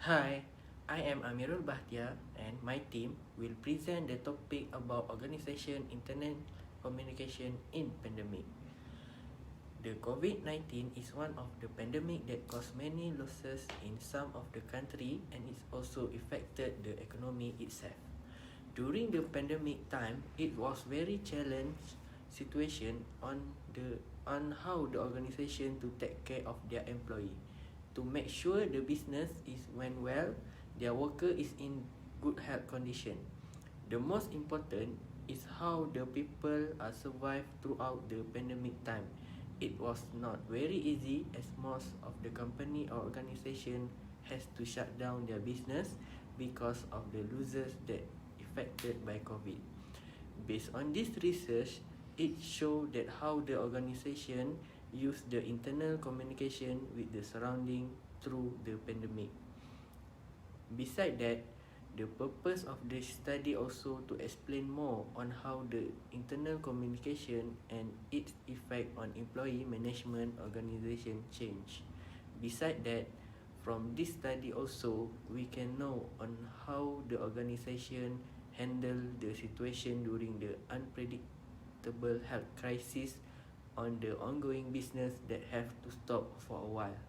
Hi, I am Amirul Bahtia and my team will present the topic about organization internet communication in pandemic. The COVID-19 is one of the pandemic that caused many losses in some of the country and it also affected the economy itself. During the pandemic time, it was very challenging situation on how the organization to take care of their employee, to make sure the business is went well, their worker is in good health condition. The most important is how the people are survived throughout the pandemic time. It was not very easy as most of the company or organization has to shut down their business because of the losses that affected by COVID. Based on this research, it showed that how the organization used the internal communication with the surrounding through the pandemic. Besides that, the purpose of the study also to explain more on how the internal communication and its effect on employee management organization change. Besides that, from this study also, we can know on how the organization handle the situation during the unpredictable health crisis on the ongoing business that have to stop for a while.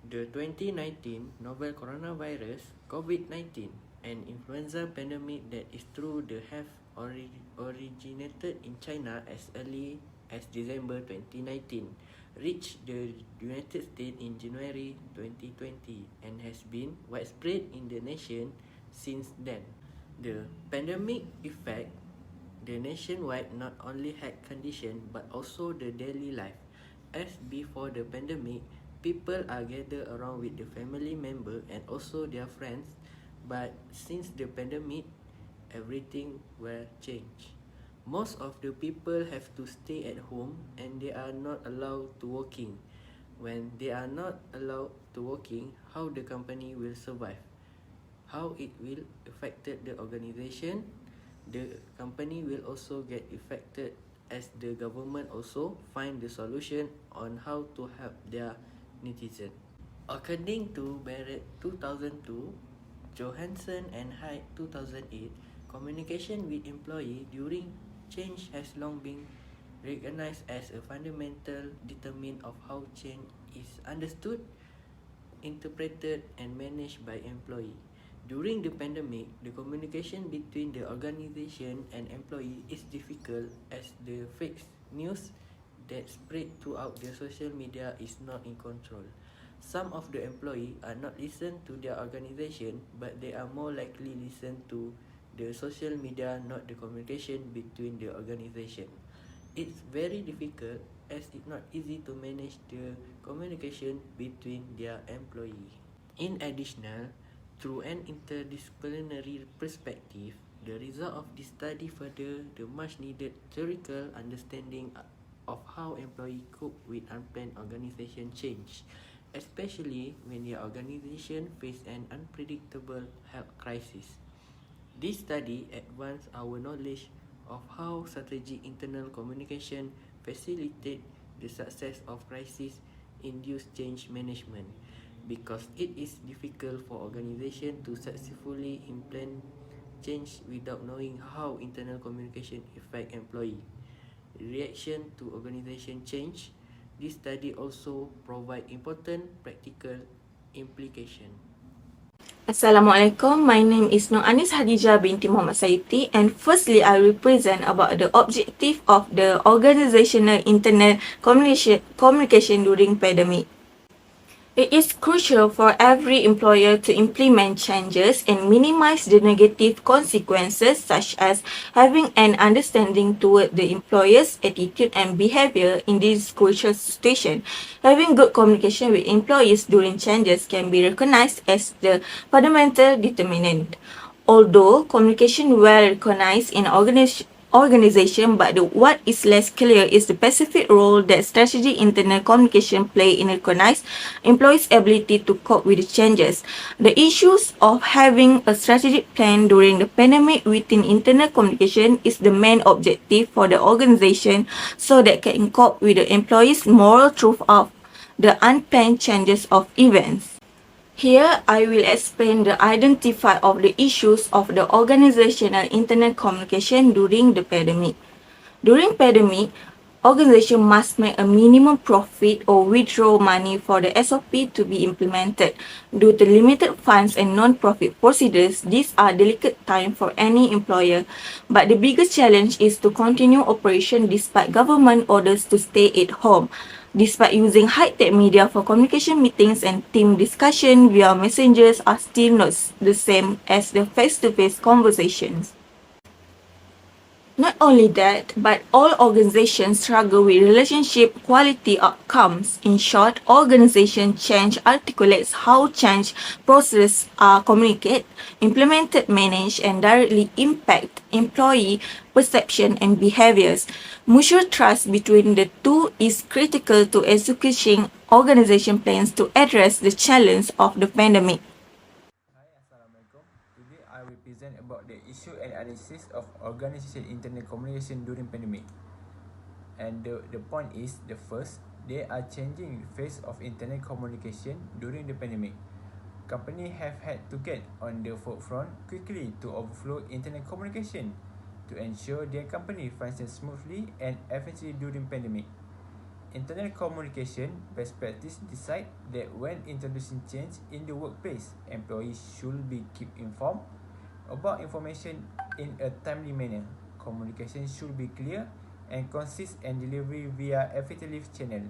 The 2019 novel coronavirus COVID-19 and influenza pandemic that is true the have originated in China as early as December 2019 reached the United States in January 2020 and has been widespread in the nation since then. The pandemic effect the nationwide not only health condition but also the daily life. As before the pandemic, people are gathered around with the family member and also their friends, but since the pandemic, everything will change. Most of the people have to stay at home and they are not allowed to working. When they are not allowed to working, how the company will survive? How it will affect the organization? The company will also get affected as the government also find the solution on how to help their netizen. According to Barrett 2002, Johansson and Hyde 2008, communication with employee during change has long been recognized as a fundamental determinant of how change is understood, interpreted and managed by employee. During the pandemic, the communication between the organization and employee is difficult as the fake news that spread throughout the social media is not in control. Some of the employees are not listen to their organization, but they are more likely listen to the social media, not the communication between the organization. It's very difficult as it's not easy to manage the communication between their employee. In addition, through an interdisciplinary perspective, the result of this study further the much needed theoretical understanding of how employees cope with unplanned organization change, especially when their organization face an unpredictable health crisis. This study advanced our knowledge of how strategic internal communication facilitate the success of crisis-induced change management, because it is difficult for organization to successfully implement change without knowing how internal communication affect employee reaction to organization change. This study also provide important practical implication. Assalamualaikum. My name is Nur Anis Hadijah binti Muhammad Sayuti, and firstly I will present about the objective of the organizational internet communication during pandemic. It is crucial for every employer to implement changes and minimize the negative consequences, such as having an understanding toward the employer's attitude and behavior in this crucial situation. Having good communication with employees during changes can be recognized as the fundamental determinant. Although communication well recognized in organization, but what is less clear is the specific role that strategic internal communication play in recognizing employees' ability to cope with the changes. The issues of having a strategic plan during the pandemic within internal communication is the main objective for the organization so that can cope with the employees' moral truth of the unplanned changes of events. Here, I will explain the identify of the issues of the organizational internet communication during the pandemic. During pandemic, organization must make a minimum profit or withdraw money for the SOP to be implemented. Due to limited funds and non-profit procedures, these are delicate time for any employer. But the biggest challenge is to continue operation despite government orders to stay at home. Despite using high-tech media for communication meetings and team discussion via messengers are still not the same as the face-to-face conversations. Not only that, but all organizations struggle with relationship quality outcomes. In short, organization change articulates how change processes are communicated, implemented, managed, and directly impact employee perception and behaviors. Mutual trust between the two is critical to executing organization plans to address the challenge of the pandemic. Hi, Assalamualaikum. Today I will present about the issue and analysis of organization internal communication during pandemic. And the point is, the first, they are changing the face of internet communication during the pandemic. Companies have had to get on the forefront quickly to overflow internet communication to ensure their company functions smoothly and efficiently during pandemic. Internet communication best practice decide that when introducing change in the workplace, employees should be kept informed about information in a timely manner. Communication should be clear and concise and delivery via effective channel.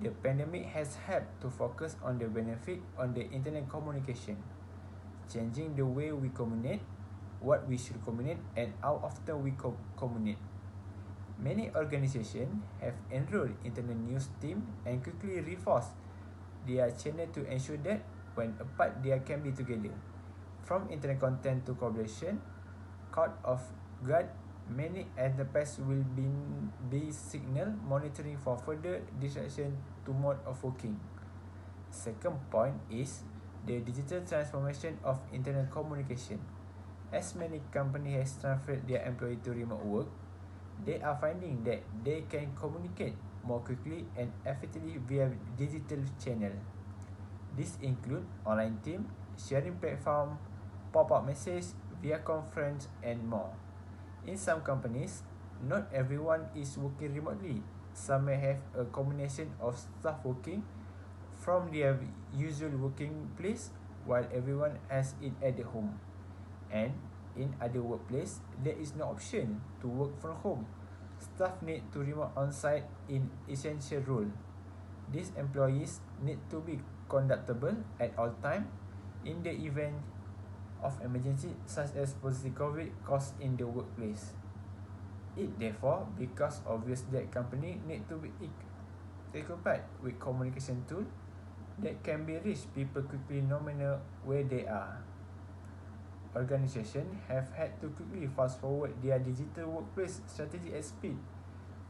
The pandemic has helped to focus on the benefit on the internet communication, changing the way we communicate, what we should communicate, and how often we communicate. Many organizations have enrolled internet news team and quickly reinforced their channel to ensure that when apart they can be together. From internet content to collaboration, caught off guard, many enterprises will be signal monitoring for further disruption to mode of working. Second point is the digital transformation of internet communication. As many companies have transferred their employees to remote work, they are finding that they can communicate more quickly and effectively via digital channel. This include online team, sharing platform, pop-up message, via conference, and more. In some companies, not everyone is working remotely. Some may have a combination of staff working from their usual working place while everyone has it at the home. And in other workplace, there is no option to work from home. Staff need to remain on-site in essential role. These employees need to be conductable at all time in the event of emergency such as positive COVID caused in the workplace. It therefore becomes obvious that company need to be equipped with communication tool that can be reached people quickly no matter where they are. Organizations have had to quickly fast forward their digital workplace strategy at speed,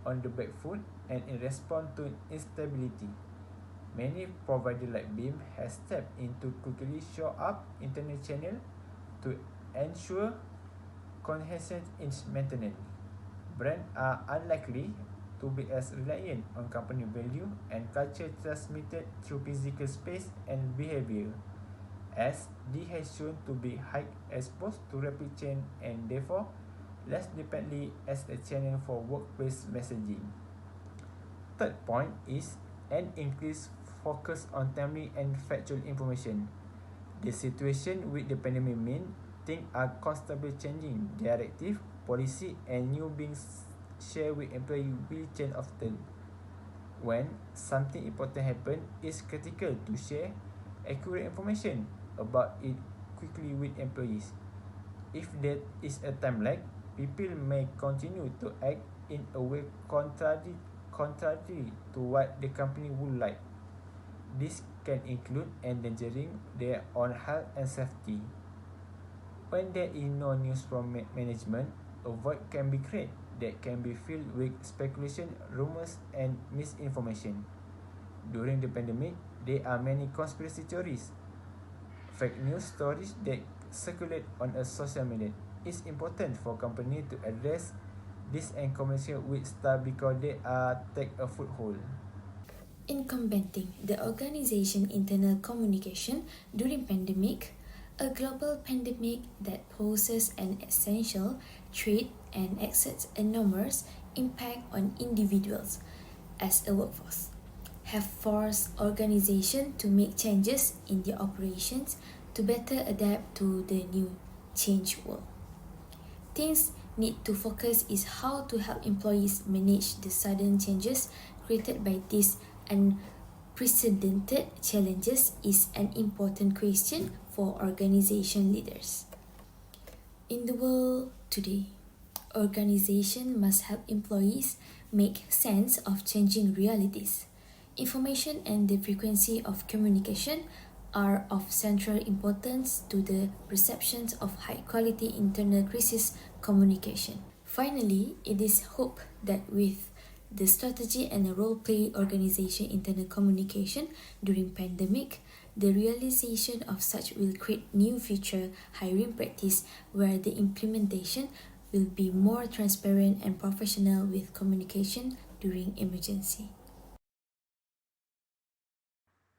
on the back foot, and in response to instability. Many providers like Beam has stepped in to quickly show up internet channel to ensure consistent maintenance. Brands are unlikely to be as reliant on company value and culture transmitted through physical space and behavior, as they has shown to be high exposed to rapid change and therefore less dependently as a channel for workplace messaging. Third point is an increased focus on timely and factual information. The situation with the pandemic means things are constantly changing. Directive, policy, and new being shared with employees will change often. When something important happens, it's critical to share accurate information about it quickly with employees. If there is a time lag, people may continue to act in a way contrary to what the company would like. This can include endangering their own health and safety. When there is no news from management, a void can be created that can be filled with speculation, rumors, and misinformation. During the pandemic, there are many conspiracy theories, fake news stories that circulate on a social media. It's important for company to address this and communicate with staff because they are take a foothold. In combating the organization internal communication during pandemic, a global pandemic that poses an essential threat and exerts enormous impact on individuals as a workforce, have forced organization to make changes in their operations to better adapt to the new change world. Things need to focus is how to help employees manage the sudden changes created by these unprecedented challenges is an important question for organization leaders. In the world today, organization must help employees make sense of changing realities. Information and the frequency of communication are of central importance to the receptions of high-quality internal crisis communication. Finally, it is hoped that with the strategy and the role play organization internal communication during pandemic, the realization of such will create new future hiring practice where the implementation will be more transparent and professional with communication during emergency.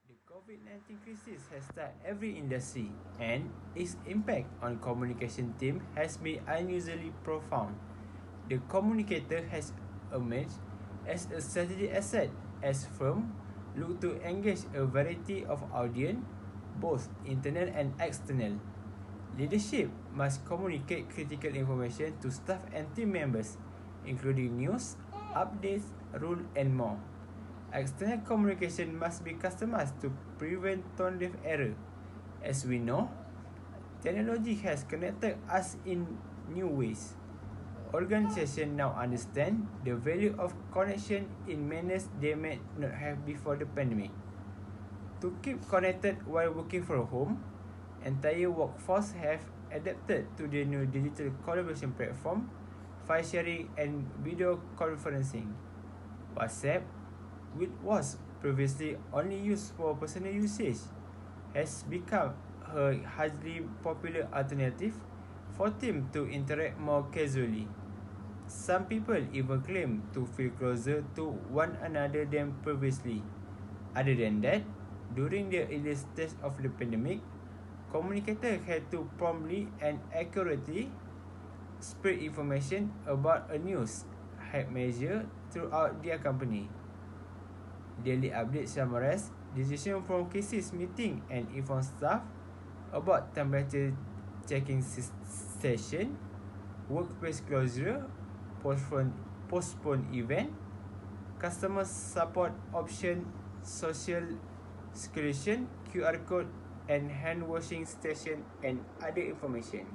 The COVID-19 crisis has touched every industry and its impact on communication team has been unusually profound. The communicator has emerged as a strategic asset as firms look to engage a variety of audience, both internal and external. Leadership must communicate critical information to staff and team members, including news, updates, rules, and more. External communication must be customized to prevent tone-deaf error. As we know, technology has connected us in new ways. Organizations now understand the value of connection in manners they may not have before the pandemic. To keep connected while working from home, entire workforce have adapted to the new digital collaboration platform, file sharing and video conferencing. WhatsApp, which was previously only used for personal usage, has become a hugely popular alternative for teams to interact more casually. Some people even claim to feel closer to one another than previously. Other than that, during the early stage of the pandemic, communicators had to promptly and accurately spread information about a news hype measure throughout their company. Daily updates summarize decisions from crisis meeting and inform staff about temperature checking session, workplace closure, postpone event, customer support option, social seclusion, QR code and hand washing station and other information.